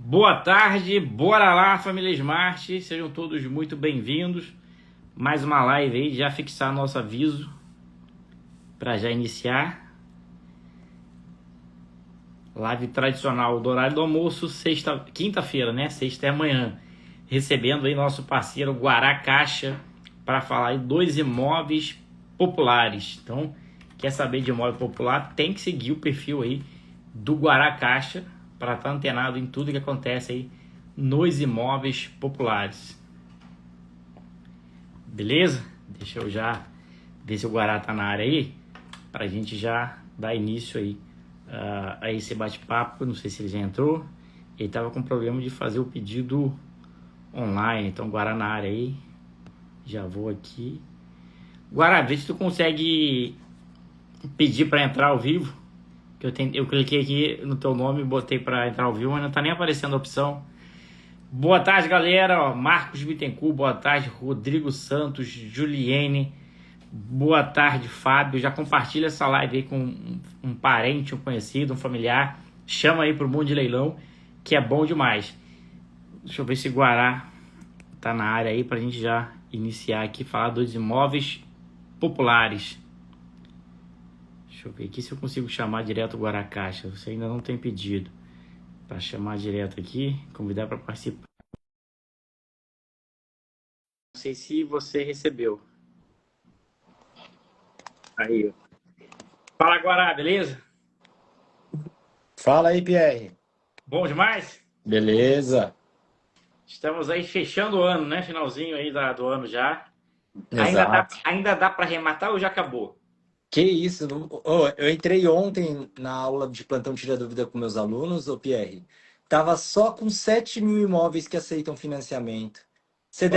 Boa tarde, bora lá, família Smart, sejam todos muito bem-vindos. Mais uma live aí, já fixar nosso aviso para já iniciar. Live tradicional do horário do almoço, quinta-feira, né? Sexta é amanhã. Recebendo aí nosso parceiro Guará Caixa para falar aí dos imóveis populares. Então, quer saber de imóvel popular, tem que seguir o perfil aí do Guará Caixa para estar antenado em tudo que acontece aí nos imóveis populares. Beleza? Deixa eu já ver se o Guará tá na área aí, para a gente já dar início aí a esse bate-papo. Não sei se ele já entrou. Ele tava com problema de fazer o pedido online, então Guará na área aí. Já vou aqui. Guará, vê se tu consegue pedir para entrar ao vivo. Eu cliquei aqui no teu nome e botei para entrar ao vivo, mas não tá nem aparecendo a opção. Boa tarde, galera. Marcos Bittencourt, boa tarde. Rodrigo Santos, Juliene, boa tarde, Fábio. Já compartilha essa live aí com um parente, um conhecido, um familiar. Chama aí pro mundo de leilão, que é bom demais. Deixa eu ver se Guará tá na área aí pra gente já iniciar aqui, falar dos imóveis populares. Deixa eu ver aqui se eu consigo chamar direto o Guará Caixa. Você ainda não tem pedido para chamar direto aqui, convidar para participar. Não sei se você recebeu. Aí, ó. Fala, Guará, beleza? Fala aí, Pierre. Bom demais? Beleza? Estamos aí fechando o ano, né? Finalzinho aí do ano já. Exato. Ainda dá para arrematar ou já acabou? Que isso? Eu entrei ontem na aula de plantão Tira Dúvida com meus alunos, ô Pierre. Tava só com 7.000 imóveis que aceitam financiamento. Você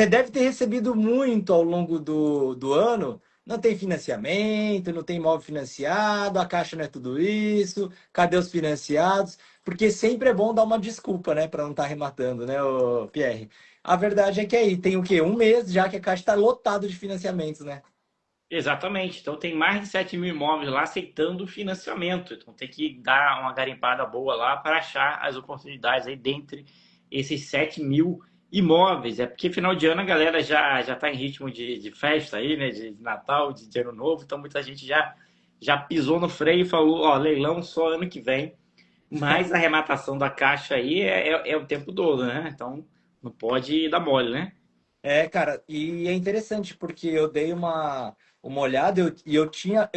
deve ter recebido muito ao longo do ano. Não tem financiamento, não tem imóvel financiado, a Caixa não é tudo isso, cadê os financiados? Porque sempre é bom dar uma desculpa, né, para não estar arrematando, né, ô Pierre? A verdade é que aí tem o quê? Um mês já que a Caixa está lotado de financiamentos, né? Exatamente. Então tem mais de 7 mil imóveis lá aceitando financiamento. Então tem que dar uma garimpada boa lá para achar as oportunidades aí dentre esses 7 mil imóveis. É porque final de ano a galera já está em ritmo de festa aí, né? De Natal, de Ano Novo. Então muita gente já pisou no freio e falou, ó, leilão só ano que vem. Mas a arrematação da Caixa aí é o tempo todo, né? Então não pode dar mole, né? É, cara, e é interessante porque eu dei uma olhada e eu tinha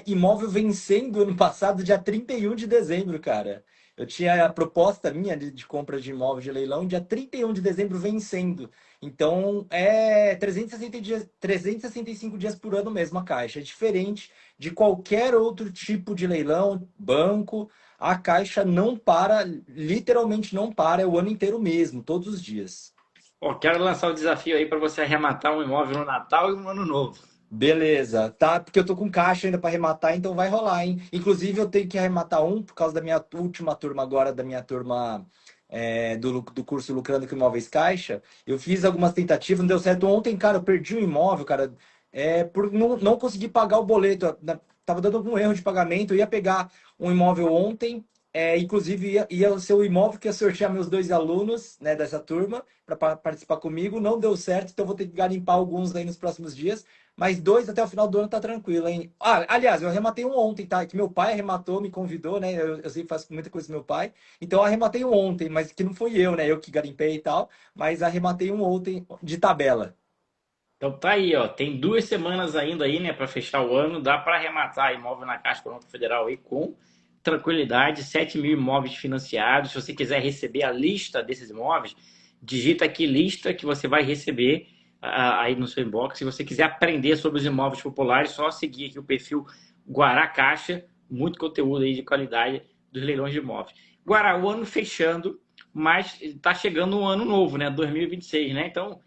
imóvel vencendo ano passado, dia 31 de dezembro, cara. Eu tinha a proposta minha de compra de imóvel de leilão dia 31 de dezembro vencendo. Então é 360 dias, 365 dias por ano mesmo a Caixa. É diferente de qualquer outro tipo de leilão, banco. A Caixa não para, literalmente não para, é o ano inteiro mesmo, todos os dias. Ó, quero lançar o desafio aí para você arrematar um imóvel no Natal e no Ano Novo. Beleza, tá? Porque eu tô com caixa ainda para arrematar, então vai rolar, hein? Inclusive, eu tenho que arrematar um por causa da minha última turma agora, da minha turma do curso Lucrando com Imóveis Caixa. Eu fiz algumas tentativas, não deu certo. Ontem, cara, eu perdi um imóvel, cara, por não conseguir pagar o boleto. Tava dando algum erro de pagamento. Eu ia pegar um imóvel ontem, inclusive ia ser o imóvel que ia sortear meus dois alunos, né, dessa turma, para participar comigo. Não deu certo, então vou ter que garimpar alguns aí nos próximos dias. Mas dois até o final do ano tá tranquilo, hein? Ah, aliás, eu arrematei um ontem, tá? Que meu pai arrematou, me convidou, né? Eu sempre faço muita coisa com meu pai. Então eu arrematei um ontem, mas que não fui eu, né? Eu que garimpei e tal. Mas arrematei um ontem de tabela. Então tá aí, ó. Tem 2 semanas ainda aí, né, para fechar o ano. Dá para arrematar imóvel na Caixa Econômica Federal aí com tranquilidade. 7 mil imóveis financiados. Se você quiser receber a lista desses imóveis, digita aqui lista que você vai receber aí no seu inbox. Se você quiser aprender sobre os imóveis populares, só seguir aqui o perfil Guará Caixa. Muito conteúdo aí de qualidade dos leilões de imóveis. Guará, o ano fechando, mas está chegando um ano novo, né? 2026, né? Então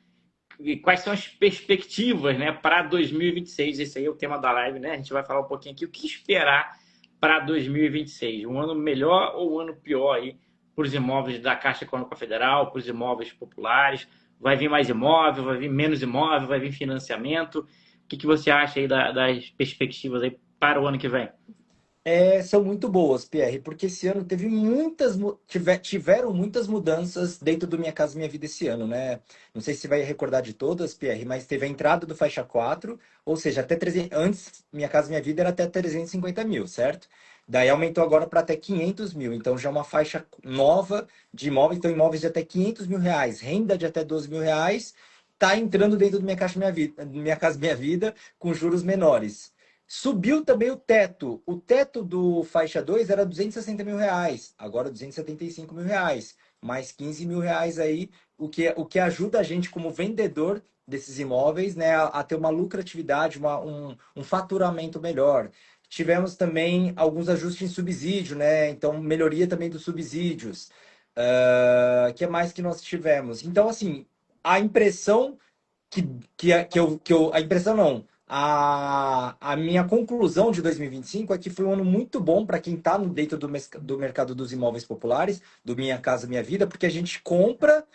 e quais são as perspectivas, né, para 2026? Esse aí é o tema da live, né? A gente vai falar um pouquinho aqui o que esperar para 2026. Um ano melhor ou um ano pior aí para os imóveis da Caixa Econômica Federal, para os imóveis populares? Vai vir mais imóvel, vai vir menos imóvel, vai vir financiamento? O que você acha aí das perspectivas aí para o ano que vem? São muito boas, Pierre, porque esse ano teve tiveram muitas mudanças dentro do Minha Casa Minha Vida esse ano, né? Não sei se você vai recordar de todas, Pierre, mas teve a entrada do faixa 4, ou seja, até 300, antes Minha Casa Minha Vida era até 350 mil, certo? Daí aumentou agora para até 500 mil, então já é uma faixa nova de imóveis, então imóveis de até 500 mil reais, renda de até 12 mil reais, tá entrando dentro do Minha Casa Minha Vida com juros menores. Subiu também o teto. O teto do faixa 2 era 260 mil reais, agora 275 mil reais. Mais 15 mil reais aí, o que ajuda a gente como vendedor desses imóveis, né, a ter uma lucratividade, um faturamento melhor. Tivemos também alguns ajustes em subsídio, né? Então, melhoria também dos subsídios. Que mais que nós tivemos? Então, assim, a impressão que, a impressão não. A minha conclusão de 2025 é que foi um ano muito bom para quem está dentro do mercado dos imóveis populares, do Minha Casa Minha Vida, porque a gente compra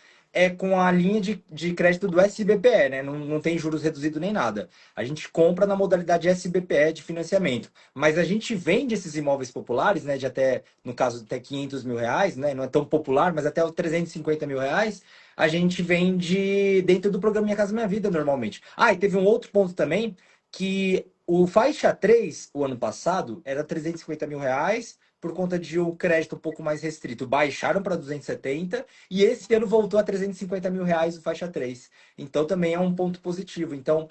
com a linha de crédito do SBPE, né? Não tem juros reduzidos nem nada. A gente compra na modalidade SBPE de financiamento. Mas a gente vende esses imóveis populares, né? De até, no caso, até 500 mil reais, né? Não é tão popular, mas até os 350 mil reais a gente vende dentro do programa Minha Casa Minha Vida, normalmente. Ah, e teve um outro ponto também, que o faixa 3 o ano passado, era 350 mil reais, por conta de um crédito um pouco mais restrito. Baixaram para 270 e esse ano voltou a 350 mil reais o faixa 3. Então também é um ponto positivo. Então,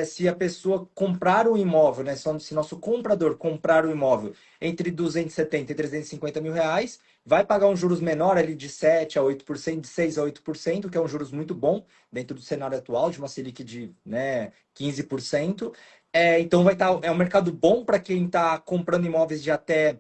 se a pessoa comprar um imóvel, né? Se nosso comprador comprar um imóvel entre 270 e 350 mil reais, vai pagar um juros menor ali de 7 a 8%, de 6 a 8%, que é um juros muito bom dentro do cenário atual, de uma Selic de, né, 15%. Então é um mercado bom para quem está comprando imóveis de até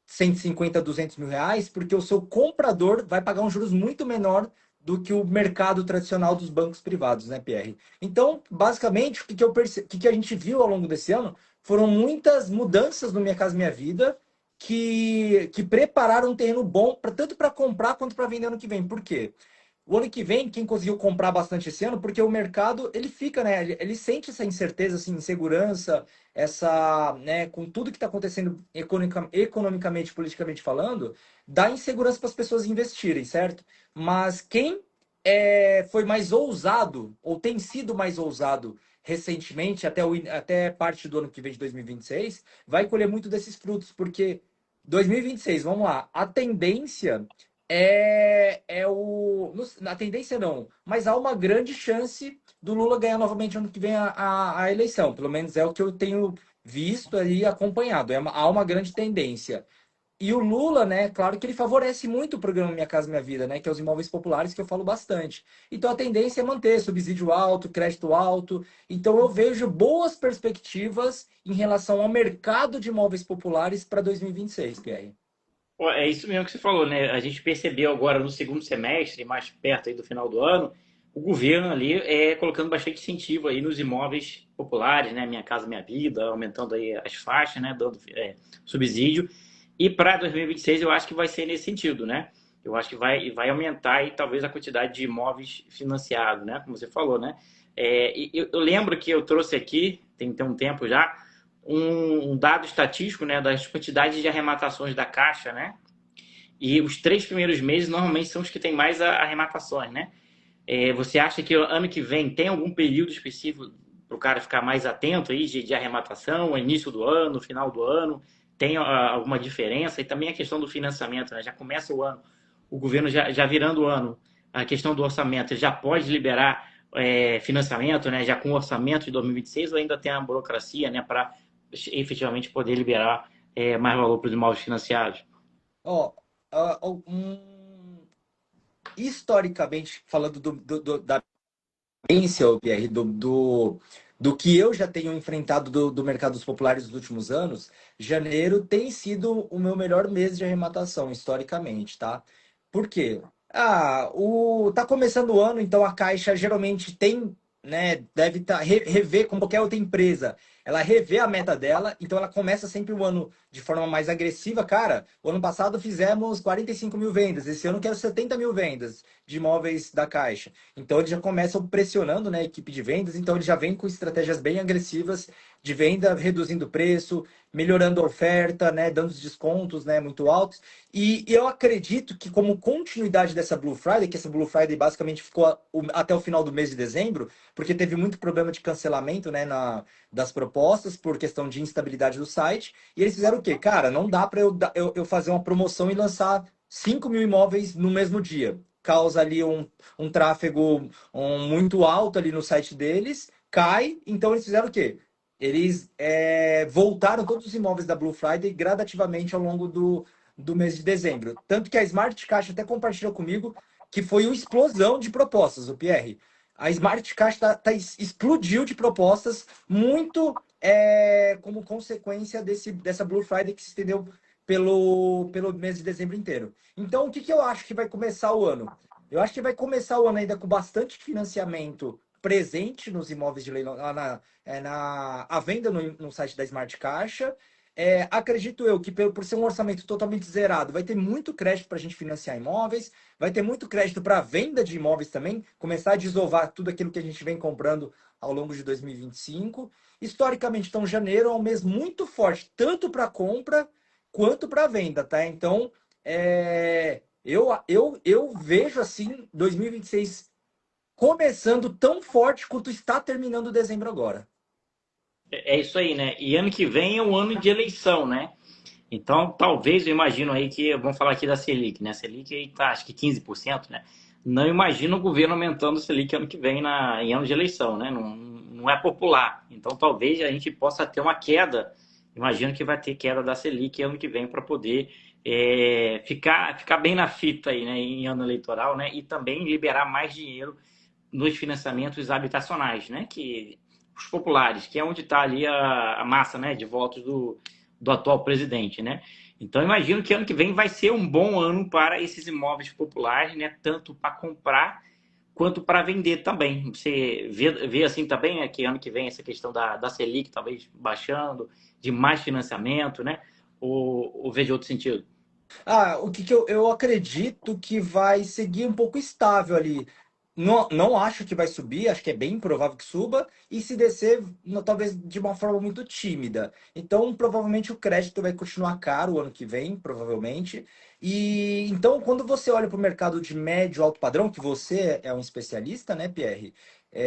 150, 200 mil reais, porque o seu comprador vai pagar um juros muito menor do que o mercado tradicional dos bancos privados, né, Pierre? Então, basicamente, o que a gente viu ao longo desse ano foram muitas mudanças no Minha Casa Minha Vida que prepararam um terreno bom tanto para comprar quanto para vender ano que vem. Por quê? O ano que vem, quem conseguiu comprar bastante esse ano, porque o mercado, ele fica, né? Ele sente essa incerteza, assim, insegurança, né, com tudo que está acontecendo economicamente, politicamente falando, dá insegurança para as pessoas investirem, certo? Mas quem foi mais ousado, ou tem sido mais ousado recentemente, até parte do ano que vem de 2026, vai colher muito desses frutos, porque 2026, vamos lá, a tendência a tendência não, mas há uma grande chance do Lula ganhar novamente ano que vem a eleição. Pelo menos é o que eu tenho visto ali acompanhado. Há uma grande tendência. E o Lula, né, claro que ele favorece muito o programa Minha Casa Minha Vida, né, que é os imóveis populares que eu falo bastante. Então a tendência é manter subsídio alto, crédito alto. Então eu vejo boas perspectivas em relação ao mercado de imóveis populares para 2026, Pierre. Pô, é isso mesmo que você falou, né? A gente percebeu agora no segundo semestre, mais perto aí do final do ano, o governo ali colocando bastante incentivo aí nos imóveis populares, né? Minha Casa Minha Vida, aumentando aí as faixas, né? Dando subsídio. E para 2026 eu acho que vai ser nesse sentido, né? Eu acho que vai aumentar aí talvez a quantidade de imóveis financiados, né? Como você falou, né? Eu lembro que eu trouxe aqui, tem um tempo já, um dado estatístico, né, das quantidades de arrematações da Caixa, né? E os 3 primeiros meses normalmente são os que têm mais arrematações, né? Você acha que ano que vem tem algum período específico para o cara ficar mais atento aí de arrematação, início do ano, final do ano? Tem alguma diferença? E também a questão do financiamento, né? Já começa o ano, o governo já virando o ano, a questão do orçamento, ele já pode liberar financiamento, né? Já com o orçamento de 2026 ou ainda tem a burocracia, né? Para efetivamente poder liberar mais valor para os imóveis financiados? Ó, ah, historicamente, falando da experiência, ô, Pierre, do que eu já tenho enfrentado do mercado dos populares nos últimos anos, janeiro tem sido o meu melhor mês de arrematação, historicamente, tá? Por quê? Tá começando o ano, então a Caixa geralmente tem, né, deve rever, como qualquer outra empresa, ela revê a meta dela, então ela começa sempre o ano de forma mais agressiva. Cara, o ano passado fizemos 45 mil vendas, esse ano eu quero 70 mil vendas de imóveis da Caixa. Então eles já começam pressionando, né, a equipe de vendas, então eles já vêm com estratégias bem agressivas de venda, reduzindo o preço, melhorando a oferta, né, dando os descontos, né, muito altos. E eu acredito que como continuidade dessa Blue Friday, que essa Blue Friday basicamente ficou até o final do mês de dezembro, porque teve muito problema de cancelamento, né, das propostas por questão de instabilidade do site. E eles fizeram o quê? Cara, não dá para eu fazer uma promoção e lançar 5.000 imóveis no mesmo dia. Causa ali um tráfego muito alto ali no site deles, cai. Então eles fizeram o quê? Eles voltaram todos os imóveis da Blue Friday gradativamente ao longo do mês de dezembro. Tanto que a Smart Caixa até compartilhou comigo que foi uma explosão de propostas, o Pierre. A Smart Caixa explodiu de propostas muito como consequência dessa Blue Friday que se estendeu pelo mês de dezembro inteiro. Então, o que, que eu acho que vai começar o ano? Eu acho que vai começar o ano ainda com bastante financiamento presente nos imóveis de leilão, lá à venda no site da Smart Caixa. Acredito eu que por ser um orçamento totalmente zerado, vai ter muito crédito para a gente financiar imóveis, vai ter muito crédito para venda de imóveis também, começar a desovar tudo aquilo que a gente vem comprando ao longo de 2025. Historicamente, então, janeiro é um mês muito forte, tanto para compra quanto para venda, tá? Então, eu vejo assim 2026 começando tão forte quanto está terminando dezembro agora. É isso aí, né? E ano que vem é um ano de eleição, né? Então, talvez, eu imagino aí que, vamos falar aqui da Selic, né? A Selic aí tá, acho que 15%, né? Não imagino o governo aumentando a Selic ano que vem em ano de eleição, né? Não, não é popular. Então, talvez a gente possa ter uma queda. Imagino que vai ter queda da Selic ano que vem para poder ficar bem na fita aí, né? Em ano eleitoral, né? E também liberar mais dinheiro nos financiamentos habitacionais, né? Que os populares, que é onde está ali a massa, né, de votos do atual presidente, né? Então imagino que ano que vem vai ser um bom ano para esses imóveis populares, né? Tanto para comprar quanto para vender também. Você vê assim também, né, que ano que vem essa questão da Selic talvez baixando, de mais financiamento, né? Ou veja outro sentido? O que eu acredito que vai seguir um pouco estável ali. Não, não acho que vai subir, acho que é bem improvável que suba, e se descer, talvez de uma forma muito tímida. Então, provavelmente o crédito vai continuar caro o ano que vem, provavelmente. E então, quando você olha para o mercado de médio alto padrão, que você é um especialista, né, Pierre?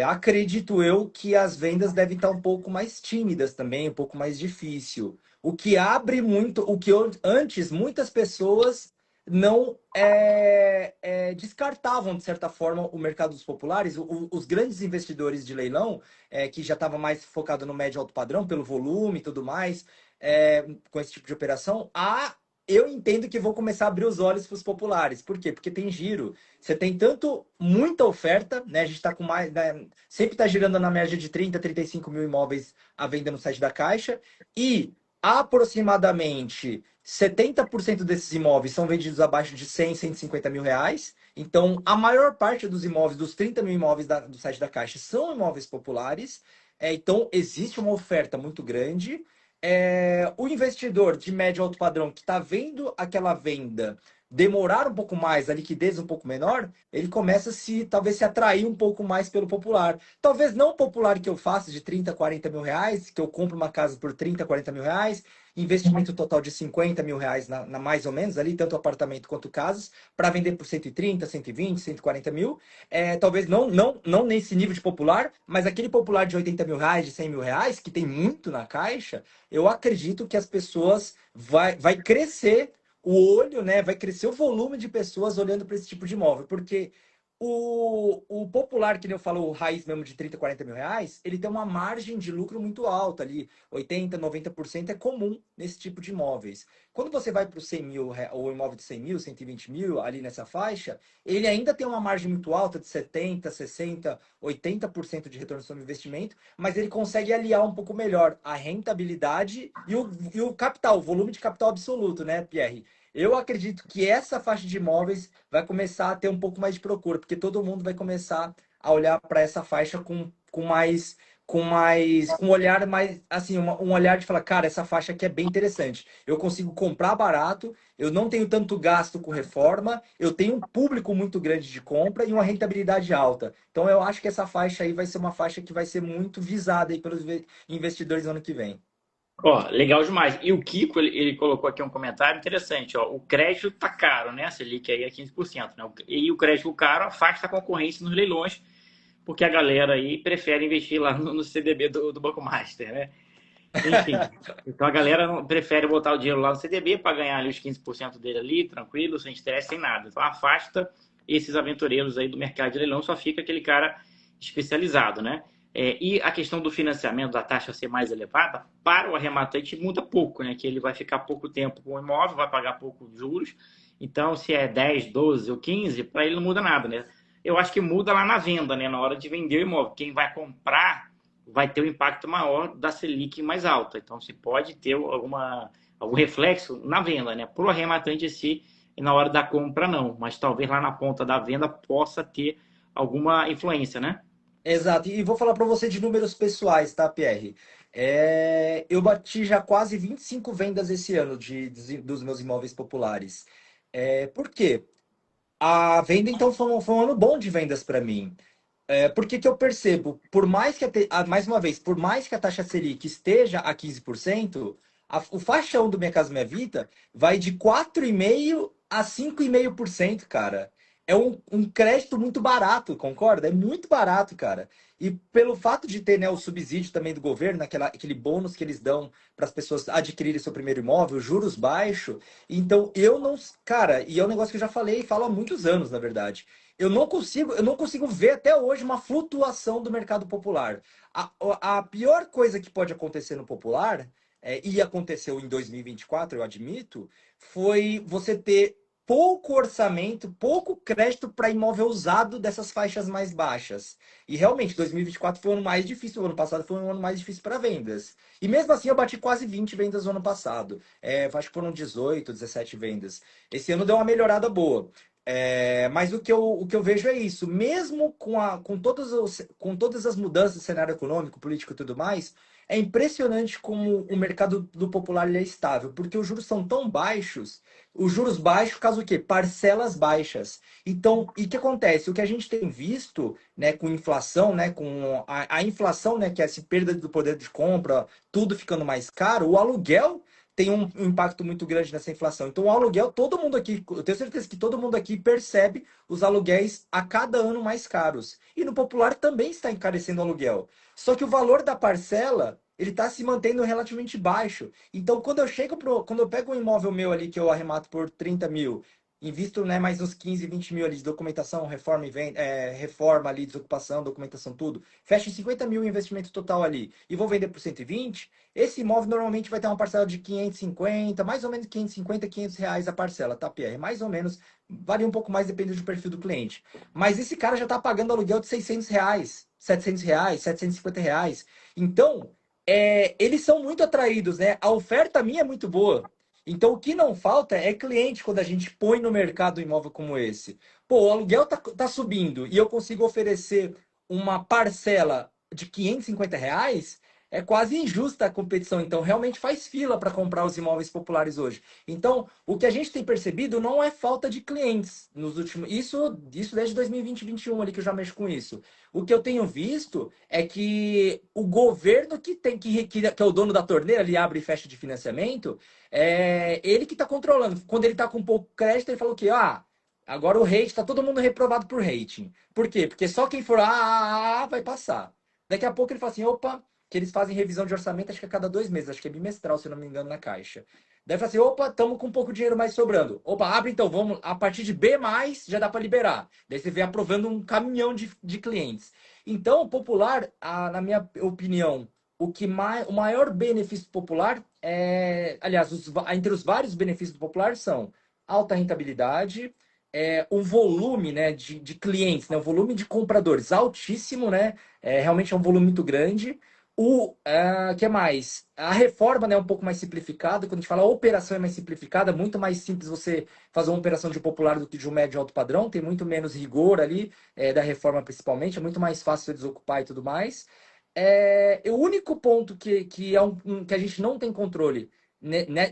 Acredito eu que as vendas devem estar um pouco mais tímidas também, um pouco mais difícil. O que abre muito, o que antes muitas pessoas não descartavam, de certa forma, o mercado dos populares, os grandes investidores de leilão, que já estavam mais focados no médio e alto padrão, pelo volume e tudo mais, com esse tipo de operação, eu entendo que vou começar a abrir os olhos para os populares. Por quê? Porque tem giro. Você tem tanto muita oferta, né? A gente está com mais, né? Sempre está girando na média de 30, 35 mil imóveis à venda no site da Caixa. E aproximadamente 70% desses imóveis são vendidos abaixo de 100, 150 mil reais. Então, a maior parte dos imóveis, dos 30 mil imóveis do site da Caixa, são imóveis populares. Então, existe uma oferta muito grande. O investidor de médio alto padrão que está vendo aquela venda demorar um pouco mais, a liquidez um pouco menor, ele começa talvez se atrair um pouco mais pelo popular. Talvez não o popular que eu faço de 30, 40 mil reais, que eu compro uma casa por 30, 40 mil reais, investimento total de 50 mil reais na mais ou menos ali, tanto apartamento quanto casas, para vender por 130, 120, 140 mil. Talvez não nesse nível de popular, mas aquele popular de 80 mil reais, de 100 mil reais, que tem muito na caixa, eu acredito que as pessoas vai crescer o olho, né? Vai crescer o volume de pessoas olhando para esse tipo de imóvel, porque o popular, que nem eu falo, o raiz mesmo de 30, 40 mil reais, ele tem uma margem de lucro muito alta ali, 80, 90% é comum nesse tipo de imóveis. Quando você vai para o 100 mil, o imóvel de 100 mil, 120 mil, ali nessa faixa, ele ainda tem uma margem muito alta de 70, 60, 80% de retorno sobre investimento, mas ele consegue aliar um pouco melhor a rentabilidade e o capital, o volume de capital absoluto, né, Pierre? Eu acredito que essa faixa de imóveis vai começar a ter um pouco mais de procura, porque todo mundo vai começar a olhar para essa faixa com um olhar mais, assim, um olhar de falar, cara, essa faixa aqui é bem interessante. Eu consigo comprar barato, eu não tenho tanto gasto com reforma, eu tenho um público muito grande de compra e uma rentabilidade alta. Então eu acho que essa faixa aí vai ser uma faixa que vai ser muito visada aí pelos investidores no ano que vem. Ó, legal demais. E o Kiko, ele colocou aqui um comentário interessante, ó. O crédito tá caro, né? A Selic aí é 15%, né? E o crédito caro afasta a concorrência nos leilões, porque a galera aí prefere investir lá no CDB do Banco Master, né? Enfim. Então a galera prefere botar o dinheiro lá no CDB para ganhar ali os 15% dele ali, tranquilo, sem estresse, sem nada. Então afasta esses aventureiros aí do mercado de leilão, só fica aquele cara especializado, né? E a questão do financiamento, da taxa ser mais elevada, para o arrematante muda pouco, né? Que ele vai ficar pouco tempo com o imóvel, vai pagar pouco juros. Então, se é 10, 12 ou 15, para ele não muda nada, né? Eu acho que muda lá na venda, né? Na hora de vender o imóvel. Quem vai comprar vai ter um impacto maior da Selic mais alta. Então, se pode ter algum reflexo na venda, né? Para o arrematante em si, e na hora da compra, não. Mas talvez lá na ponta da venda possa ter alguma influência, né? Exato, e vou falar para você de números pessoais, tá, Pierre? Eu bati já quase 25 vendas esse ano dos meus imóveis populares. Por quê? A venda, então, foi um ano bom de vendas para mim. Por que que eu percebo? Por mais que, mais uma vez, por mais que a taxa Selic esteja a 15%, o faixão do Minha Casa Minha Vida vai de 4,5% a 5,5%, cara. É um crédito muito barato, concorda? É muito barato, cara. E pelo fato de ter, né, o subsídio também do governo, aquele bônus que eles dão para as pessoas adquirirem seu primeiro imóvel, juros baixos. Então, eu não. Cara, e é um negócio que eu já falei e falo há muitos anos, na verdade. Eu não consigo ver até hoje uma flutuação do mercado popular. A pior coisa que pode acontecer no popular, e aconteceu em 2024, eu admito, foi você ter pouco orçamento, pouco crédito para imóvel usado dessas faixas mais baixas. E realmente, 2024 foi o ano mais difícil, o ano passado foi um ano mais difícil para vendas. E mesmo assim, eu bati quase 20 vendas no ano passado. Acho que foram 18, 17 vendas. Esse ano deu uma melhorada boa. Mas o que eu vejo é isso. Mesmo com todas as mudanças do cenário econômico, político e tudo mais, é impressionante como o mercado do popular ele é estável, porque os juros são tão baixos. Os juros baixos caso o quê? Parcelas baixas. Então, e o que acontece? O que a gente tem visto, né, com inflação, né, com a inflação, né, que é essa perda do poder de compra, tudo ficando mais caro, o aluguel tem um impacto muito grande nessa inflação. Então, o aluguel, todo mundo aqui, eu tenho certeza que todo mundo aqui percebe os aluguéis a cada ano mais caros. E no popular também está encarecendo o aluguel. Só que o valor da parcela, ele está se mantendo relativamente baixo. Então, quando eu pego um imóvel meu ali que eu arremato por 30 mil, invisto, né, mais uns 15, 20 mil ali de documentação, reforma, reforma ali, desocupação, documentação, tudo. Fecho em 50 mil o investimento total ali e vou vender por 120. Esse imóvel normalmente vai ter uma parcela de 550, mais ou menos 550, R$ 500 a parcela, tá, Pierre? Mais ou menos, varia um pouco mais dependendo do perfil do cliente. Mas esse cara já está pagando aluguel de R$ 600, R$ 700, R$ 750. Então, eles são muito atraídos, né? A oferta minha é muito boa. Então, o que não falta é cliente quando a gente põe no mercado um imóvel como esse. Pô, o aluguel tá subindo e eu consigo oferecer uma parcela de R$ 550, é quase injusta a competição. Então, realmente faz fila para comprar os imóveis populares hoje. Então, o que a gente tem percebido não é falta de clientes nos últimos. Isso desde 2020 e 2021 ali que eu já mexo com isso. O que eu tenho visto é que o governo que é o dono da torneira, ele abre e fecha de financiamento, ele que está controlando. Quando ele está com pouco crédito, ele fala o quê? Agora o rate, está todo mundo reprovado por rating. Por quê? Porque só quem for vai passar. Daqui a pouco ele fala assim, opa, que eles fazem revisão de orçamento, acho que a cada 2 meses, acho que é bimestral, se eu não me engano, na Caixa. Daí fala assim, opa, estamos com um pouco de dinheiro mais sobrando. Opa, abre então, vamos, a partir de B+, já dá para liberar. Daí você vê aprovando um caminhão de clientes. Então, o popular, na minha opinião, o maior benefício popular aliás, entre os vários benefícios do popular são alta rentabilidade, um volume, né, de clientes, né, um volume de compradores altíssimo, né, realmente é um volume muito grande. Que mais? A reforma, né, é um pouco mais simplificada. Quando a gente fala a operação é mais simplificada, muito mais simples você fazer uma operação de um popular do que de um médio alto padrão. Tem muito menos rigor ali, da reforma principalmente. É muito mais fácil você desocupar e tudo mais. O único ponto que, que a gente não tem controle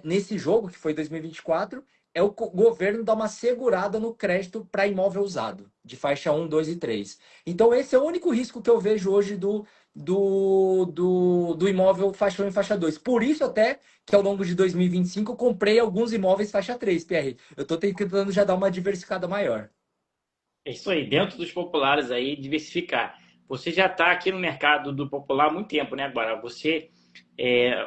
nesse jogo, que foi 2024, é o governo dar uma segurada no crédito para imóvel usado, de faixa um, 2 e 3. Então, esse é o único risco que eu vejo hoje do imóvel faixa um e faixa 2. Por isso, até que ao longo de 2025 eu comprei alguns imóveis faixa 3, PR. Eu estou tentando já dar uma diversificada maior. É isso aí, dentro dos populares aí, diversificar. Você já está aqui no mercado do popular há muito tempo, né? Agora, você,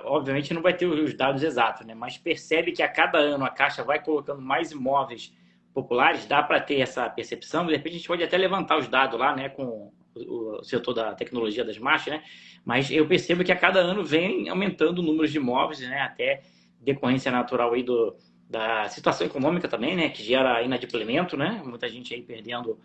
obviamente, não vai ter os dados exatos, né? Mas percebe que a cada ano a Caixa vai colocando mais imóveis populares, dá para ter essa percepção. De repente, a gente pode até levantar os dados lá, né? Com o setor da tecnologia das marchas, né? Mas eu percebo que a cada ano vem aumentando o número de imóveis, né? Até decorrência natural aí da situação econômica também, né, que gera inadimplemento, né, muita gente aí perdendo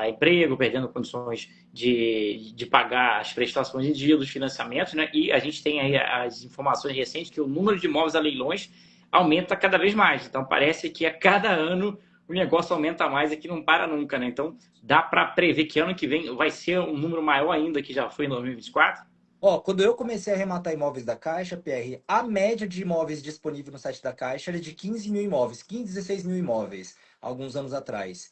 emprego, perdendo condições de pagar as prestações em dia dos financiamentos, né, e a gente tem aí as informações recentes que o número de imóveis a leilões aumenta cada vez mais, então parece que a cada ano o negócio aumenta mais e que não para nunca, né, então dá para prever que ano que vem vai ser um número maior ainda que já foi em 2024? Ó, quando eu comecei a arrematar imóveis da Caixa, PR, a média de imóveis disponível no site da Caixa era de 15 mil imóveis, 15, 16 mil imóveis, alguns anos atrás.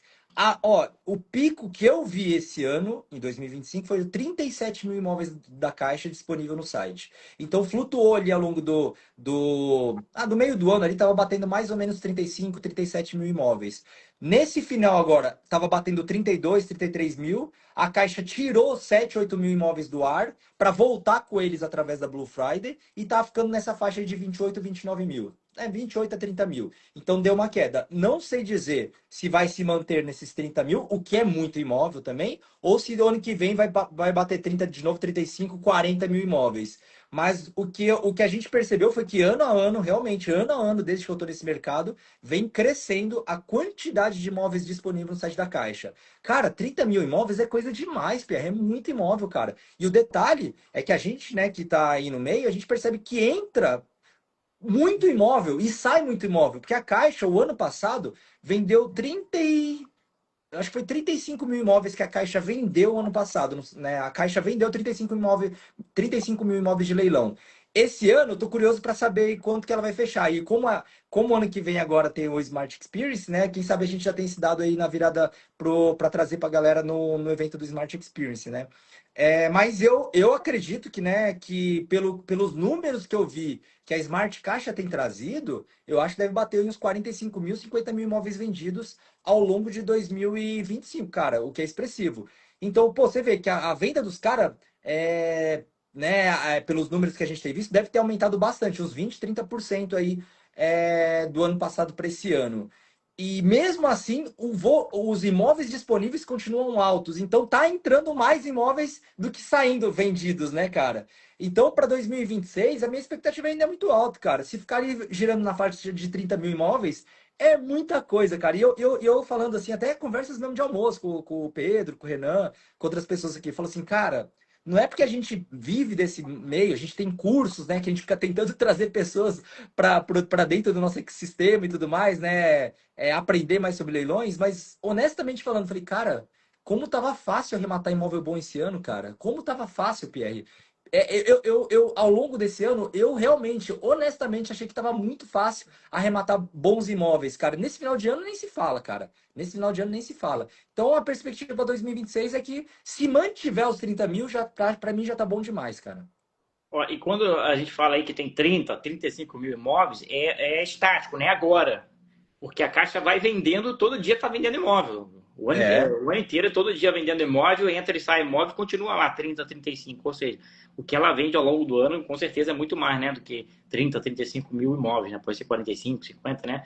O pico que eu vi esse ano, em 2025, foi 37 mil imóveis da Caixa disponível no site. Então, flutuou ali ao longo do meio do ano, ali estava batendo mais ou menos 35, 37 mil imóveis. Nesse final agora, estava batendo 32, 33 mil. A Caixa tirou 7, 8 mil imóveis do ar para voltar com eles através da Blue Friday e tá ficando nessa faixa de 28, 29 mil. 28 a 30 mil. Então deu uma queda. Não sei dizer se vai se manter nesses 30 mil, o que é muito imóvel também, ou se no ano que vem vai bater 30 de novo, 35, 40 mil imóveis. Mas o que a gente percebeu foi que ano a ano, realmente, ano a ano, desde que eu estou nesse mercado, vem crescendo a quantidade de imóveis disponíveis no site da Caixa. Cara, 30 mil imóveis é coisa demais, Pierre. É muito imóvel, cara. E o detalhe é que a gente, né, que tá aí no meio, a gente percebe que entra muito imóvel e sai muito imóvel. Porque a Caixa, o ano passado, vendeu 30 e... Acho que foi 35 mil imóveis que a Caixa vendeu ano passado, né? A Caixa vendeu 35 mil imóveis de leilão. Esse ano, eu tô curioso para saber quanto que ela vai fechar. E como ano que vem agora tem o Smart Experience, né? Quem sabe a gente já tem esse dado aí na virada para trazer para a galera no evento do Smart Experience, né? Mas eu acredito que, né, que pelos números que eu vi que a Smart Caixa tem trazido, eu acho que deve bater uns 45 mil, 50 mil imóveis vendidos ao longo de 2025, cara, o que é expressivo. Então, pô, você vê que a venda dos caras, pelos números que a gente tem visto, deve ter aumentado bastante, uns 20, 30% aí do ano passado para esse ano. E mesmo assim, os imóveis disponíveis continuam altos. Então tá entrando mais imóveis do que saindo vendidos, né, cara? Então, para 2026, a minha expectativa ainda é muito alta, cara. Se ficar ali girando na faixa de 30 mil imóveis, é muita coisa, cara. E eu falando assim, até conversas mesmo de almoço com o Pedro, com o Renan, com outras pessoas aqui, falo assim, cara, não é porque a gente vive desse meio, a gente tem cursos, né, que a gente fica tentando trazer pessoas para dentro do nosso ecossistema e tudo mais, né, aprender mais sobre leilões, mas honestamente falando, falei, cara, como tava fácil arrematar imóvel bom esse ano, cara? Como tava fácil, Pierre? Ao longo desse ano, eu realmente, honestamente, achei que tava muito fácil arrematar bons imóveis, cara. Nesse final de ano nem se fala, cara. Nesse final de ano nem se fala. Então a perspectiva para 2026 é que se mantiver os 30 mil, já para mim já tá bom demais, cara. Ó, e quando a gente fala aí que tem 30, 35 mil imóveis, é estático, né? Agora. Porque a Caixa vai vendendo, todo dia está vendendo imóvel. É. O ano inteiro, todo dia vendendo imóvel, entra e sai imóvel, continua lá, 30, 35. Ou seja, o que ela vende ao longo do ano, com certeza, é muito mais, né? Do que 30, 35 mil imóveis, né? Pode ser 45, 50, né?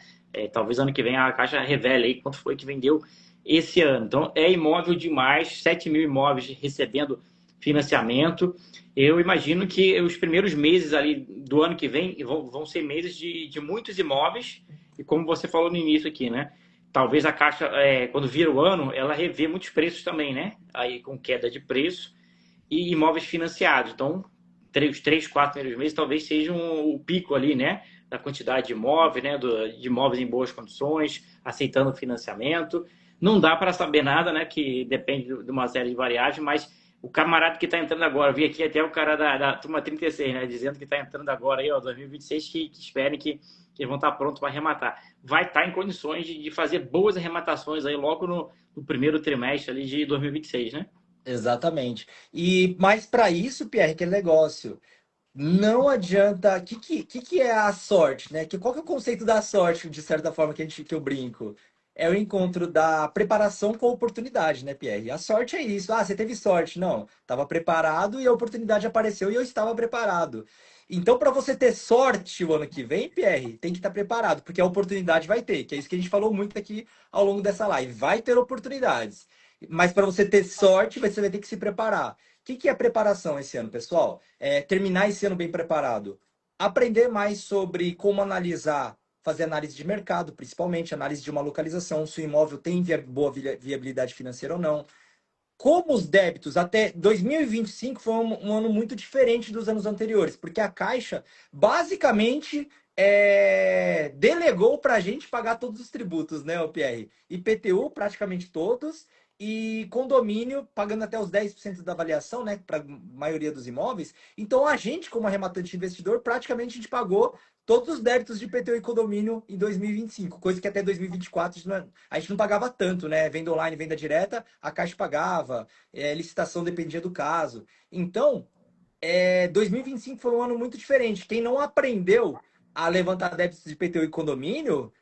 Talvez ano que vem a Caixa revele aí quanto foi que vendeu esse ano. Então, é imóvel demais, 7 mil imóveis recebendo financiamento. Eu imagino que os primeiros meses ali do ano que vem vão ser meses de muitos imóveis. E como você falou no início aqui, né? Talvez a Caixa, quando vira o ano, ela revê muitos preços também, né? Aí com queda de preço e imóveis financiados. Então, os 3, 4 primeiros meses talvez sejam o pico ali, né? Da quantidade de imóveis, né? De imóveis em boas condições, aceitando financiamento. Não dá para saber nada, né? Que depende de uma série de variáveis, mas o camarada que está entrando agora, eu vi aqui até o cara da turma 36, né, dizendo que está entrando agora aí, ó, 2026, que esperem que eles vão estar prontos para arrematar. Vai estar em condições de fazer boas arrematações aí logo no primeiro trimestre ali de 2026, né? Exatamente. E mas para isso, Pierre, aquele negócio. Não adianta. O que é a sorte, né? Qual que é o conceito da sorte, de certa forma, que eu brinco? É o encontro da preparação com a oportunidade, né, Pierre? A sorte é isso. Ah, você teve sorte. Não, estava preparado e a oportunidade apareceu e eu estava preparado. Então, para você ter sorte o ano que vem, Pierre, tem que estar preparado, porque a oportunidade vai ter, que é isso que a gente falou muito aqui ao longo dessa live. Vai ter oportunidades. Mas para você ter sorte, você vai ter que se preparar. O que é preparação esse ano, pessoal? Terminar esse ano bem preparado. Aprender mais sobre como analisar, fazer análise de mercado, principalmente análise de uma localização, se o imóvel tem boa viabilidade financeira ou não. Como os débitos até 2025 foi um ano muito diferente dos anos anteriores, porque a Caixa basicamente delegou para a gente pagar todos os tributos, né, o Pierre? IPTU praticamente todos, e condomínio pagando até os 10% da avaliação, né, para a maioria dos imóveis. Então a gente, como arrematante investidor, praticamente a gente pagou todos os débitos de IPTU e condomínio em 2025, coisa que até 2024 a gente não pagava tanto, né? Venda online, venda direta, a Caixa pagava, licitação dependia do caso. Então, 2025 foi um ano muito diferente. Quem não aprendeu a levantar débitos de IPTU e condomínio,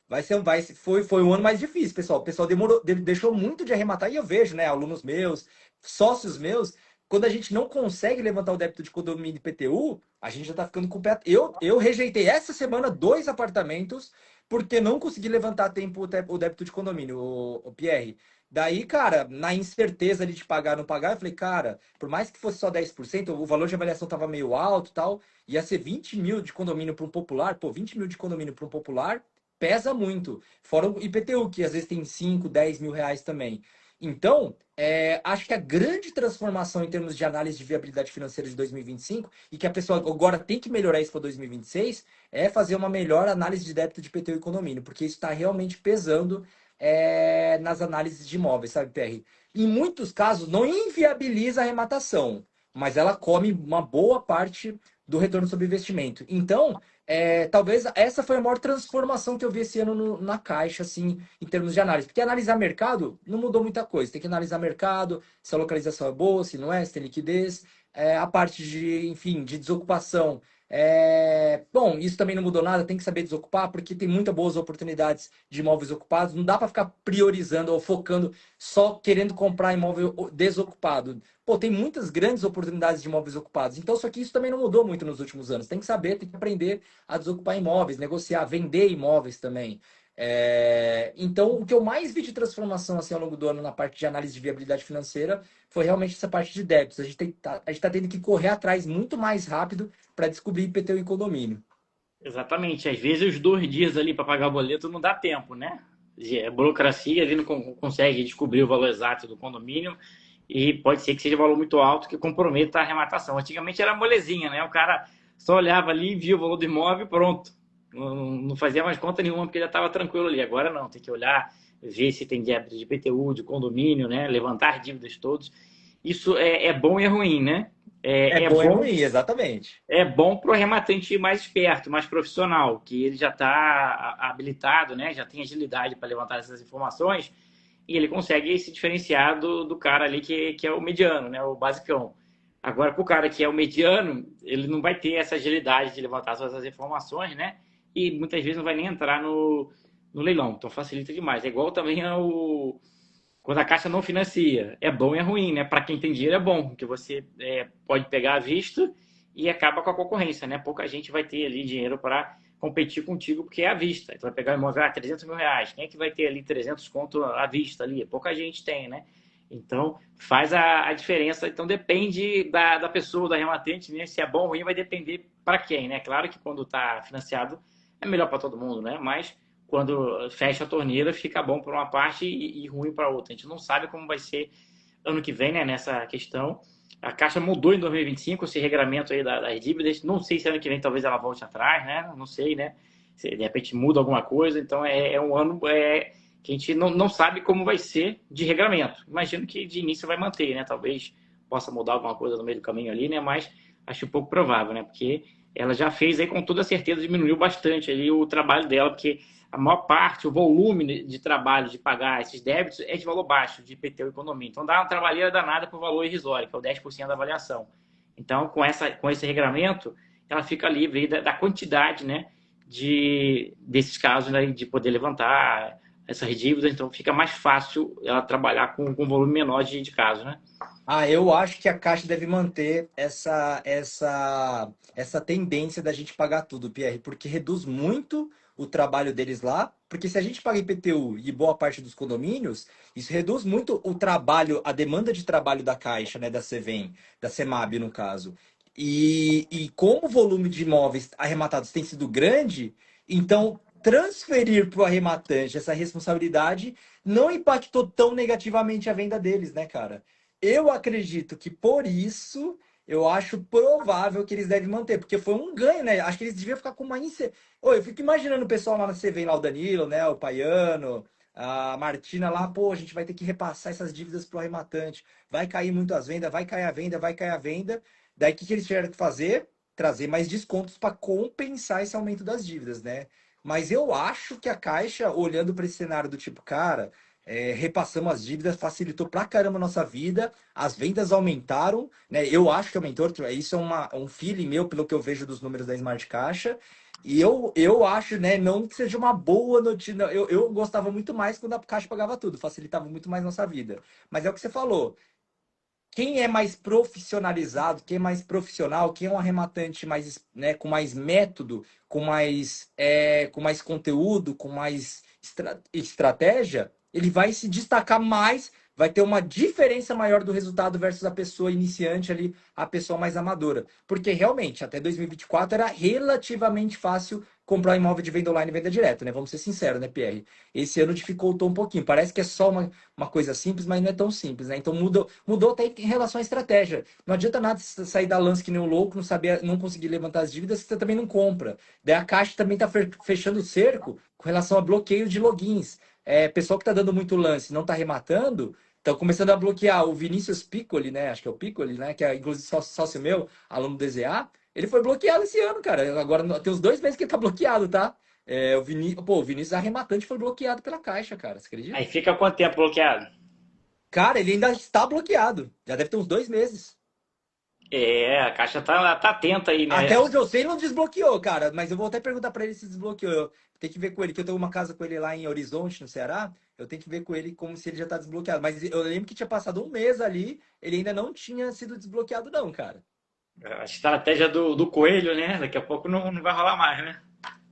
foi um ano mais difícil, pessoal. O pessoal deixou muito de arrematar, e eu vejo, né, alunos meus, sócios meus, quando a gente não consegue levantar o débito de condomínio e IPTU, a gente já tá ficando com o pé. Eu rejeitei essa semana 2 apartamentos porque não consegui levantar a tempo o débito de condomínio, o Pierre. Daí, cara, na incerteza ali de pagar ou não pagar, eu falei, cara, por mais que fosse só 10%, o valor de avaliação tava meio alto e tal, ia ser 20 mil de condomínio para um popular. Pô, 20 mil de condomínio para um popular pesa muito. Fora o IPTU, que às vezes tem 5, 10 mil reais também. Então, acho que a grande transformação em termos de análise de viabilidade financeira de 2025, e que a pessoa agora tem que melhorar isso para 2026, é fazer uma melhor análise de débito de IPTU e condomínio, porque isso está realmente pesando nas análises de imóveis, sabe, PR? Em muitos casos, não inviabiliza a arrematação, mas ela come uma boa parte do retorno sobre investimento. Então, talvez essa foi a maior transformação que eu vi esse ano na Caixa, assim, em termos de análise. Porque analisar mercado não mudou muita coisa. Tem que analisar mercado, se a localização é boa, se não é, se tem liquidez. A parte de, enfim, de desocupação. Bom, isso também não mudou nada, tem que saber desocupar, porque tem muitas boas oportunidades de imóveis ocupados. Não dá para ficar priorizando ou focando só querendo comprar imóvel desocupado. Pô, tem muitas grandes oportunidades de imóveis ocupados. Então, só que isso também não mudou muito nos últimos anos. Tem que saber, tem que aprender a desocupar imóveis, negociar, vender imóveis também. Então, o que eu mais vi de transformação assim, ao longo do ano na parte de análise de viabilidade financeira foi realmente essa parte de débitos. A gente tá tendo que correr atrás muito mais rápido para descobrir IPTU em condomínio. Exatamente. Às vezes os 2 dias ali para pagar o boleto não dá tempo, né? A burocracia ali não consegue descobrir o valor exato do condomínio e pode ser que seja um valor muito alto que comprometa a arrematação. Antigamente era molezinha, né? O cara só olhava ali, via o valor do imóvel e pronto. Não fazia mais conta nenhuma porque já estava tranquilo ali. Agora não, tem que olhar, ver se tem débito de IPTU, de condomínio, né? Levantar dívidas todos. Isso é bom e é ruim, né? É É bom e bom ruim, exatamente. é bom para o rematante mais esperto, mais profissional, que ele já está habilitado, né? Já tem agilidade para levantar essas informações e ele consegue se diferenciar do cara ali que é o mediano, né? O basicão. Agora, para o cara que é o mediano, ele não vai ter essa agilidade de levantar todas essas informações, né? E muitas vezes não vai nem entrar no leilão. Então facilita demais. É igual também quando a Caixa não financia. É bom e é ruim, né? Para quem tem dinheiro é bom, porque você pode pegar à vista e acaba com a concorrência, né? Pouca gente vai ter ali dinheiro para competir contigo porque é à vista. Tu vai pegar o imóvel, 300 mil reais. Quem é que vai ter ali 300 conto à vista ali? Pouca gente tem, né? Então, faz a diferença. Então, depende da pessoa, da rematente, né? Se é bom ou ruim, vai depender para quem, né? Claro que quando está financiado é melhor para todo mundo, né? Mas quando fecha a torneira, fica bom para uma parte e ruim para outra. A gente não sabe como vai ser ano que vem, né? Nessa questão. A Caixa mudou em 2025 esse regramento aí das dívidas. Não sei se ano que vem talvez ela volte atrás, né? Não sei, né? Se de repente muda alguma coisa. Então é um ano que a gente não sabe como vai ser de regramento. Imagino que de início vai manter, né? Talvez possa mudar alguma coisa no meio do caminho ali, né? Mas acho pouco provável, né? Porque ela já fez aí, com toda certeza, diminuiu bastante ali o trabalho dela, porque a maior parte, o volume de trabalho de pagar esses débitos é de valor baixo, de IPTU e economia. Então dá uma trabalheira danada por valor irrisório, que é o 10% da avaliação. Então, com esse regramento, ela fica livre da quantidade, né, desses casos, né, de poder levantar essas dívidas. Então fica mais fácil ela trabalhar com um volume menor de casos, né? Ah, eu acho que a Caixa deve manter essa tendência da gente pagar tudo, Pierre, porque reduz muito o trabalho deles lá. Porque se a gente paga IPTU e boa parte dos condomínios, isso reduz muito o trabalho, a demanda de trabalho da Caixa, né, da Cevem, da Semab, no caso. E como o volume de imóveis arrematados tem sido grande, então transferir para o arrematante essa responsabilidade não impactou tão negativamente a venda deles, né, cara? Eu acredito que por isso eu acho provável que eles devem manter, porque foi um ganho, né? Acho que eles deviam ficar com uma Ô, eu fico imaginando o pessoal lá na CV, lá o Danilo, né? O Paiano, a Martina lá, pô, a gente vai ter que repassar essas dívidas pro arrematante. Vai cair muito as vendas, vai cair a venda, vai cair a venda. Daí o que que eles tiveram que fazer? Trazer mais descontos para compensar esse aumento das dívidas, né? Mas eu acho que a Caixa, olhando para esse cenário do tipo, cara, repassamos as dívidas, facilitou pra caramba a nossa vida, as vendas aumentaram, né? Eu acho que aumentou, isso é um feeling meu, pelo que eu vejo dos números da Smart Caixa. E eu acho, né, não que seja uma boa notícia. Eu gostava muito mais quando a Caixa pagava tudo, facilitava muito mais nossa vida. Mas é o que você falou. Quem é mais profissionalizado, quem é mais profissional, quem é um arrematante mais, né, com mais método, com mais conteúdo, com mais estratégia, ele vai se destacar mais, vai ter uma diferença maior do resultado versus a pessoa iniciante ali, a pessoa mais amadora. Porque realmente, até 2024 era relativamente fácil comprar um imóvel de venda online e venda direta, né? Vamos ser sinceros, né, Pierre? Esse ano dificultou um pouquinho. Parece que é só uma coisa simples, mas não é tão simples, né? Então mudou até em relação à estratégia. Não adianta nada sair da lance que nem um louco, não conseguir levantar as dívidas, você também não compra. Daí a Caixa também está fechando o cerco com relação a bloqueio de logins. Pessoal que está dando muito lance, não está rematando, estão começando a bloquear. O Vinícius Piccoli, né? Acho que é o Piccoli, né? Que é inclusive sócio meu, aluno do EZA. Ele foi bloqueado esse ano, cara. Agora tem uns 2 meses que ele tá bloqueado, tá? O Vinícius Arrematante foi bloqueado pela Caixa, cara. Você acredita? Aí fica quanto tempo bloqueado? Cara, ele ainda está bloqueado. Já deve ter uns 2 meses. A Caixa tá atenta aí, Até né? onde eu sei, ele não desbloqueou, cara. Mas eu vou até perguntar pra ele se desbloqueou. Tem que ver com ele, que eu tenho uma casa com ele lá em Horizonte, no Ceará. Eu tenho que ver com ele como se ele já tá desbloqueado. Mas eu lembro que tinha passado um mês ali, ele ainda não tinha sido desbloqueado, não, cara. A estratégia do coelho, né? Daqui a pouco não vai rolar mais, né?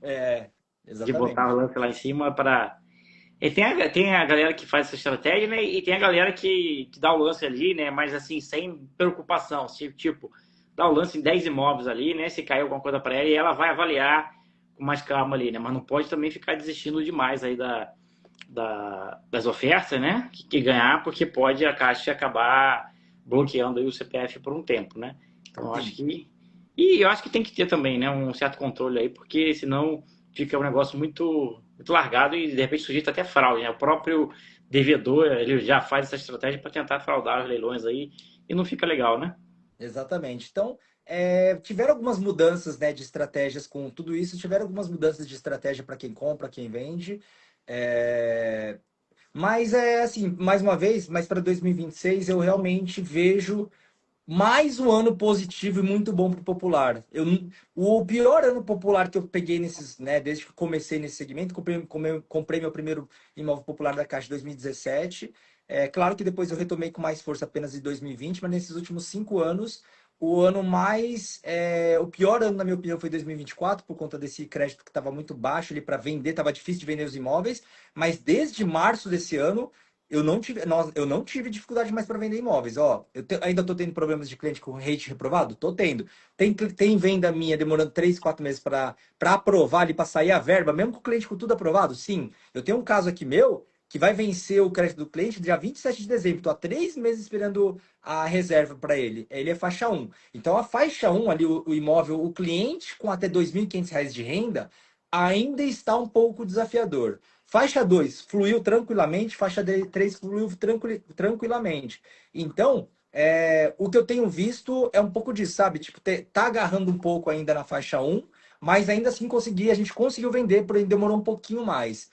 É, De botar o exatamente. lance lá em cima para. E tem a galera que faz essa estratégia, né? E tem a galera que dá o lance ali, né? Mas assim, sem preocupação. Tipo, dá o lance em 10 imóveis ali, né? Se cair alguma coisa para ela, e ela vai avaliar com mais calma ali, né? Mas não pode também ficar desistindo demais aí das ofertas, né? Que ganhar, porque pode a Caixa acabar bloqueando aí o CPF por um tempo, né? Então eu acho Sim. que. E eu acho que tem que ter também, né? Um certo controle aí, porque senão fica um negócio muito largado e de repente sujeito até fraude, né? O próprio devedor, ele já faz essa estratégia para tentar fraudar os leilões aí e não fica legal, né? Exatamente. Então, tiveram algumas mudanças, né, de estratégias com tudo isso, tiveram algumas mudanças de estratégia para quem compra, quem vende. É, mas é assim, mais uma vez, mas para 2026 eu realmente vejo mais um ano positivo e muito bom para o popular. O pior ano popular que eu peguei nesses, né, desde que comecei nesse segmento, comprei meu primeiro imóvel popular da Caixa em 2017. Claro que depois eu retomei com mais força apenas em 2020, mas nesses últimos 5 anos, o pior ano, na minha opinião, foi 2024, por conta desse crédito que estava muito baixo ali para vender, estava difícil de vender os imóveis, mas desde março desse ano eu não tive dificuldade mais para vender imóveis. Ó, ainda estou tendo problemas de cliente com rate reprovado? Tô tendo. Tem venda minha demorando 3, 4 meses para aprovar ali, para sair a verba, mesmo com o cliente com tudo aprovado? Sim. Eu tenho um caso aqui meu que vai vencer o crédito do cliente dia 27 de dezembro. Estou há 3 meses esperando a reserva para ele. Ele é faixa um. Então, a faixa um ali, o imóvel, o cliente com até R$ 2.500 de renda, ainda está um pouco desafiador. Faixa 2 fluiu tranquilamente, faixa 3 fluiu tranquilamente. Então, O que eu tenho visto é um pouco disso, sabe? Tipo, tá agarrando um pouco ainda na faixa um, mas ainda assim a gente conseguiu vender, porém demorou um pouquinho mais.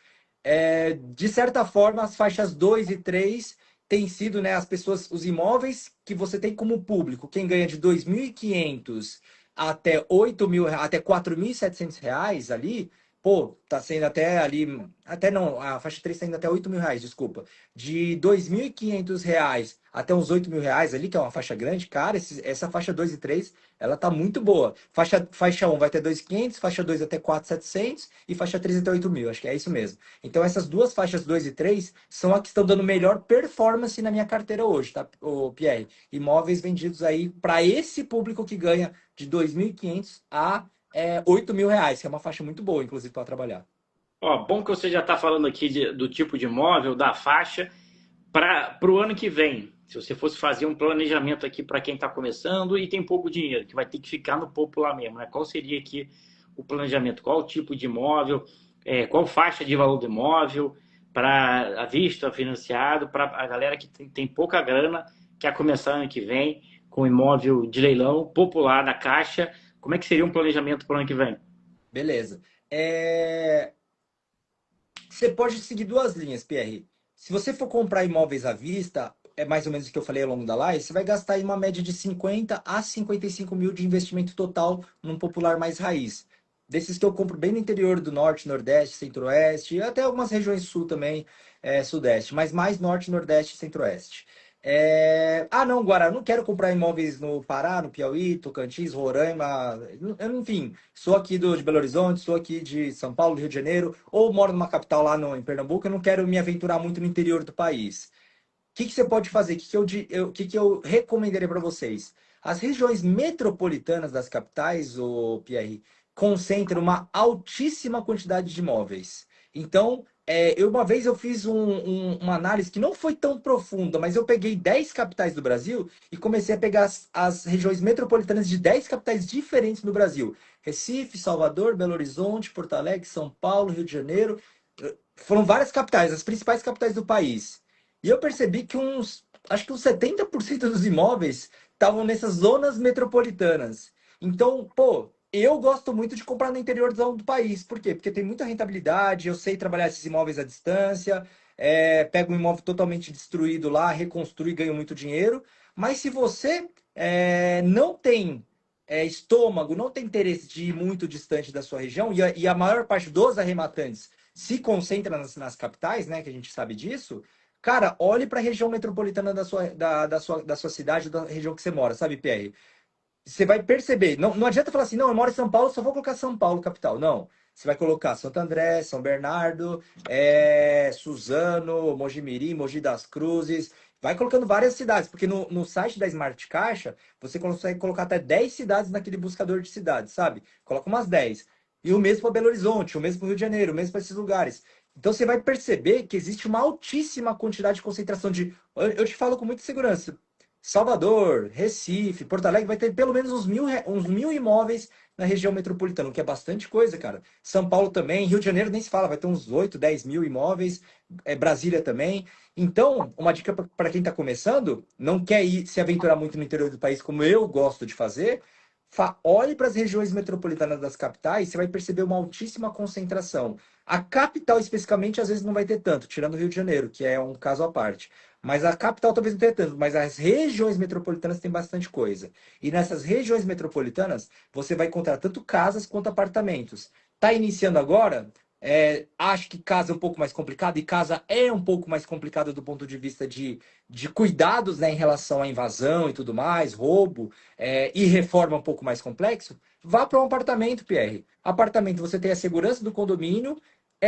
De certa forma, as faixas 2 e 3 têm sido, né, as pessoas, os imóveis que você tem como público, quem ganha de 2.500 até 8.000, até 4.700 reais ali, pô, tá sendo até ali, até não, a faixa 3 tá indo até 8.000 reais, desculpa. De 2.500 reais até uns 8.000 reais ali, que é uma faixa grande, cara, essa faixa 2 e 3 ela tá muito boa. Faixa um vai até 2.500, faixa 2 até 4.700 e faixa 3 até 8.000, acho que é isso mesmo. Então essas duas faixas 2 e 3 são as que estão dando melhor performance na minha carteira hoje, tá, ô, Pierre? Imóveis vendidos aí para esse público que ganha de 2.500 a 8.000 reais, que é uma faixa muito boa, inclusive, para trabalhar. Ó, bom que você já está falando aqui do tipo de imóvel, da faixa, para o ano que vem. Se você fosse fazer um planejamento aqui para quem está começando e tem pouco dinheiro, que vai ter que ficar no popular mesmo, né? Qual seria aqui o planejamento? Qual tipo de imóvel? Qual faixa de valor do imóvel? Para à vista, financiado, para a galera que tem pouca grana, quer começar ano que vem com imóvel de leilão popular na Caixa. Como é que seria um planejamento para o ano que vem? Beleza. Você pode seguir duas linhas, Pierre. Se você for comprar imóveis à vista, é mais ou menos o que eu falei ao longo da live, você vai gastar aí uma média de 50 a 55 mil de investimento total num popular mais raiz. Desses que eu compro bem no interior do norte, nordeste, centro-oeste, e até algumas regiões sul também, sudeste, mas mais norte, nordeste e centro-oeste. Não, Guará, eu não quero comprar imóveis no Pará, no Piauí, Tocantins, Roraima, enfim, sou aqui de Belo Horizonte, sou aqui de São Paulo, Rio de Janeiro, ou moro numa capital lá no, em Pernambuco, eu não quero me aventurar muito no interior do país. Que você pode fazer? O que que eu recomendaria para vocês? As regiões metropolitanas das capitais, o Pierre, concentram uma altíssima quantidade de imóveis. Então, uma vez eu fiz uma análise que não foi tão profunda, mas eu peguei 10 capitais do Brasil e comecei a pegar as regiões metropolitanas de 10 capitais diferentes no Brasil. Recife, Salvador, Belo Horizonte, Porto Alegre, São Paulo, Rio de Janeiro. Foram várias capitais, as principais capitais do país. E eu percebi que acho que uns 70% dos imóveis estavam nessas zonas metropolitanas. Então, pô, eu gosto muito de comprar no interior do país. Por quê? Porque tem muita rentabilidade, eu sei trabalhar esses imóveis à distância, pego um imóvel totalmente destruído lá, reconstruo e ganho muito dinheiro. Mas se você não tem estômago, não tem interesse de ir muito distante da sua região, e a maior parte dos arrematantes se concentra nas capitais, né, que a gente sabe disso. Cara, olhe para a região metropolitana da sua cidade, da região que você mora, sabe, Pierre? Você vai perceber. Não, não adianta falar assim, não, eu moro em São Paulo, só vou colocar São Paulo, capital. Não. Você vai colocar Santo André, São Bernardo, Suzano, Mojimirim, Mogi das Cruzes. Vai colocando várias cidades, porque no site da Smart Caixa, você consegue colocar até 10 cidades naquele buscador de cidades, sabe? Coloca umas 10. E o mesmo para Belo Horizonte, o mesmo para Rio de Janeiro, o mesmo para esses lugares. Então você vai perceber que existe uma altíssima quantidade de concentração de. Eu te falo com muita segurança. Salvador, Recife, Porto Alegre vai ter pelo menos uns mil imóveis na região metropolitana, o que é bastante coisa, cara. São Paulo também, Rio de Janeiro nem se fala, vai ter uns 8, 10 mil imóveis, Brasília também. Então, uma dica para quem está começando, não quer ir se aventurar muito no interior do país, como eu gosto de fazer, olhe para as regiões metropolitanas das capitais, você vai perceber uma altíssima concentração. A capital, especificamente, às vezes não vai ter tanto, tirando o Rio de Janeiro, que é um caso à parte. Mas a capital talvez não tenha tanto, mas as regiões metropolitanas têm bastante coisa. E nessas regiões metropolitanas, você vai encontrar tanto casas quanto apartamentos. Está iniciando agora? Acho que casa é um pouco mais complicado, e casa é um pouco mais complicado do ponto de vista de cuidados, né, em relação à invasão e tudo mais, roubo, e reforma um pouco mais complexo. Vá para um apartamento, Pierre. Apartamento, você tem a segurança do condomínio,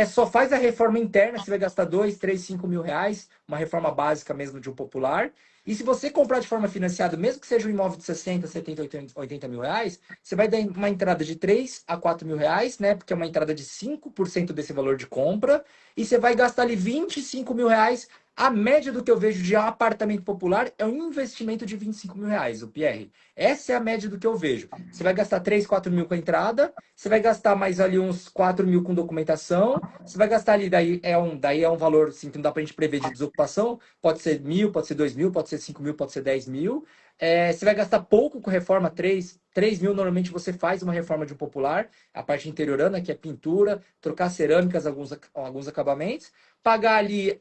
só faz a reforma interna, você vai gastar 2, 3, 5 mil reais, uma reforma básica mesmo de um popular. E se você comprar de forma financiada, mesmo que seja um imóvel de 60, 70, 80 mil reais, você vai dar uma entrada de 3 a 4 mil reais, né? Porque é uma entrada de 5% desse valor de compra. E você vai gastar ali 25 mil reais A média do que eu vejo de apartamento popular é um investimento de 25 mil reais, o Pierre. Essa é a média do que eu vejo. Você vai gastar 3, 4 mil com a entrada, você vai gastar mais ali uns 4 mil com documentação, você vai gastar ali, daí é um valor assim, que não dá pra gente prever de desocupação, pode ser 1.000, pode ser 2.000, pode ser 5.000, pode ser 10.000. Você vai gastar pouco com reforma, 3.000 normalmente você faz uma reforma de um popular, a parte interiorana, que é pintura, trocar cerâmicas, alguns acabamentos, pagar ali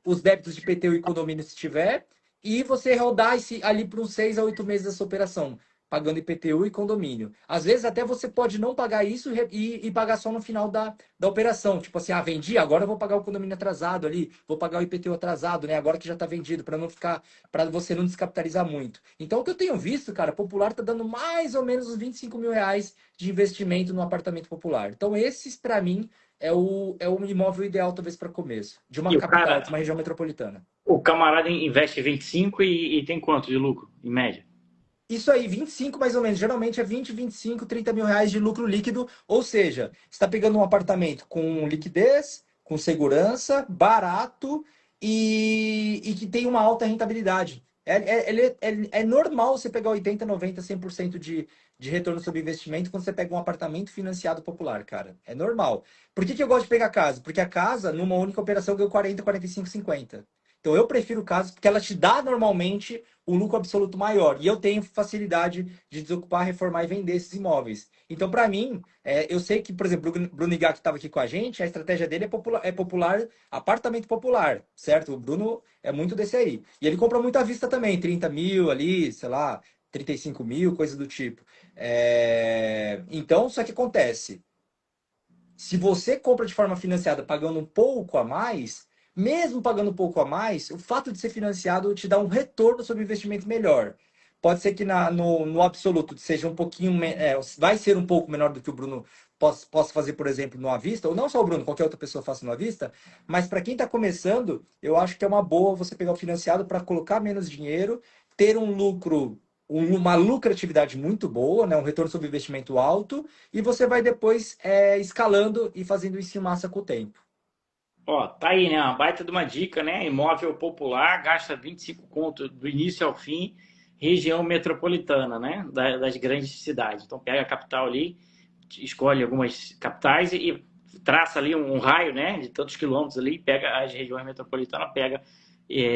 os débitos de IPTU e condomínio se tiver, e você rodar ali por uns 6 a 8 meses essa operação, pagando IPTU e condomínio. Às vezes até você pode não pagar isso e pagar só no final da operação. Tipo assim, vendi, agora eu vou pagar o condomínio atrasado ali, vou pagar o IPTU atrasado, né? Agora que já está vendido, para você não descapitalizar muito. Então, o que eu tenho visto, cara, popular tá dando mais ou menos uns 25 mil reais de investimento no apartamento popular. Então, esses, para mim, é o imóvel ideal, talvez, para começo, de E uma o capital, cara, de uma região metropolitana. o camarada investe 25 e tem quanto de lucro, em média? Isso aí, 25 mais ou menos. Geralmente é 20, 25, 30 mil reais de lucro líquido. Ou seja, você está pegando um apartamento com liquidez, com segurança, barato e que tem uma alta rentabilidade. É normal você pegar 80, 90, 100% de retorno sobre investimento quando você pega um apartamento financiado popular, cara. É normal. Por que eu gosto de pegar casa? Porque a casa, numa única operação, ganhou 40, 45, 50. Então eu prefiro casas porque ela te dá normalmente um lucro absoluto maior. E eu tenho facilidade de desocupar, reformar e vender esses imóveis. Então, para mim, eu sei que, por exemplo, o Bruno Igá, que estava aqui com a gente, a estratégia dele é popular, apartamento popular, certo? O Bruno é muito desse aí. E ele compra muito à vista também, 30 mil ali, sei lá, 35 mil, coisa do tipo. Então, só que acontece se você compra de forma financiada pagando um pouco a mais, mesmo pagando um pouco a mais, o fato de ser financiado te dá um retorno sobre o investimento melhor. Pode ser que no absoluto seja um pouquinho, vai ser um pouco menor do que o Bruno possa fazer, por exemplo, no à vista, ou não só o Bruno, qualquer outra pessoa faça no à vista, mas para quem está começando, eu acho que é uma boa você pegar o financiado para colocar menos dinheiro, ter um lucro, uma lucratividade muito boa, né, um retorno sobre investimento alto, e você vai depois escalando e fazendo isso em massa com o tempo. Ó, tá aí, né? Uma baita de uma dica, né? Imóvel popular, gasta 25 conto do início ao fim, região metropolitana, né? Das grandes cidades. Então pega a capital ali, escolhe algumas capitais e traça ali um raio, né? De tantos quilômetros ali, pega as regiões metropolitanas, pega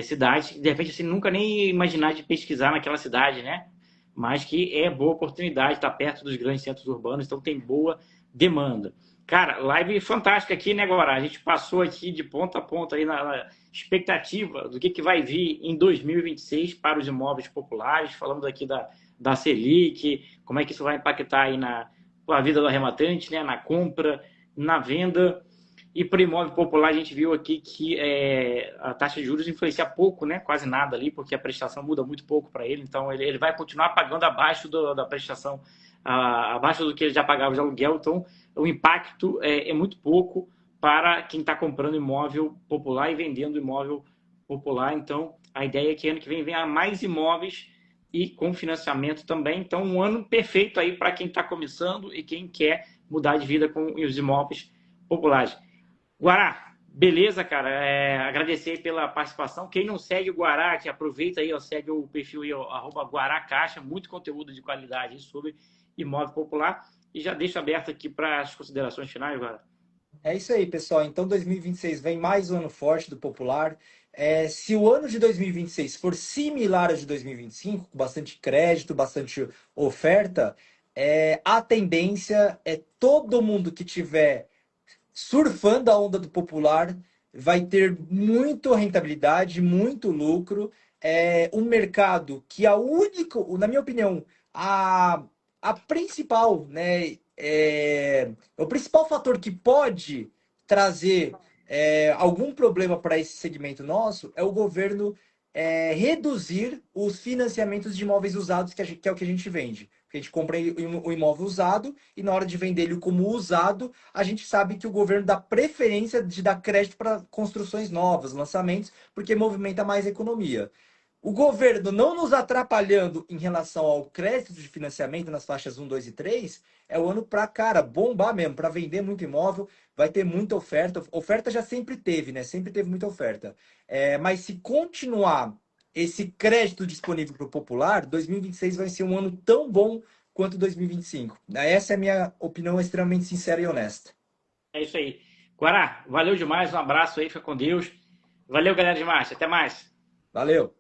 cidades que de repente você nunca nem imaginar de pesquisar naquela cidade, né? Mas que é boa oportunidade, está perto dos grandes centros urbanos, então tem boa demanda. Cara, live fantástica aqui, né, agora? A gente passou aqui de ponta a ponta aí na expectativa do que vai vir em 2026 para os imóveis populares. Falamos aqui da Selic, como é que isso vai impactar aí na a vida do arrematante, né, na compra, na venda. E para o imóvel popular, a gente viu aqui que a taxa de juros influencia pouco, né, quase nada ali, porque a prestação muda muito pouco para ele. Então, ele vai continuar pagando abaixo da prestação, abaixo do que ele já pagava de aluguel. Então, o impacto é muito pouco para quem está comprando imóvel popular e vendendo imóvel popular. Então, a ideia é que ano que vem venha mais imóveis e com financiamento também. Então, um ano perfeito aí para quem está começando e quem quer mudar de vida com os imóveis populares. Guará, beleza, cara? Agradecer pela participação. Quem não segue o Guará, que aproveita aí, ó, segue o perfil aí, @Guará Caixa, muito conteúdo de qualidade sobre imóvel popular. E já deixo aberto aqui para as considerações finais, Guará. É isso aí, pessoal. Então, 2026 vem mais um ano forte do Popular. Se o ano de 2026 for similar ao de 2025, com bastante crédito, bastante oferta, a tendência é todo mundo que tiver surfando a onda do popular, vai ter muita rentabilidade, muito lucro. Um mercado que a única, na minha opinião, a principal, né, o principal fator que pode trazer algum problema para esse segmento nosso é o governo reduzir os financiamentos de imóveis usados, que é o que a gente vende. Porque a gente compra o imóvel usado e na hora de vender ele como usado, a gente sabe que o governo dá preferência de dar crédito para construções novas, lançamentos, porque movimenta mais a economia. o governo não nos atrapalhando em relação ao crédito de financiamento nas faixas 1, 2 e 3, é o ano para, cara, bombar mesmo, para vender muito imóvel, vai ter muita oferta. Oferta já sempre teve, né? Sempre teve muita oferta. Mas se continuar esse crédito disponível para o popular, 2026 vai ser um ano tão bom quanto 2025. Essa é a minha opinião extremamente sincera e honesta. É isso aí. Guará, valeu demais, um abraço aí, fica com Deus. Valeu, galera de marcha, até mais. Valeu!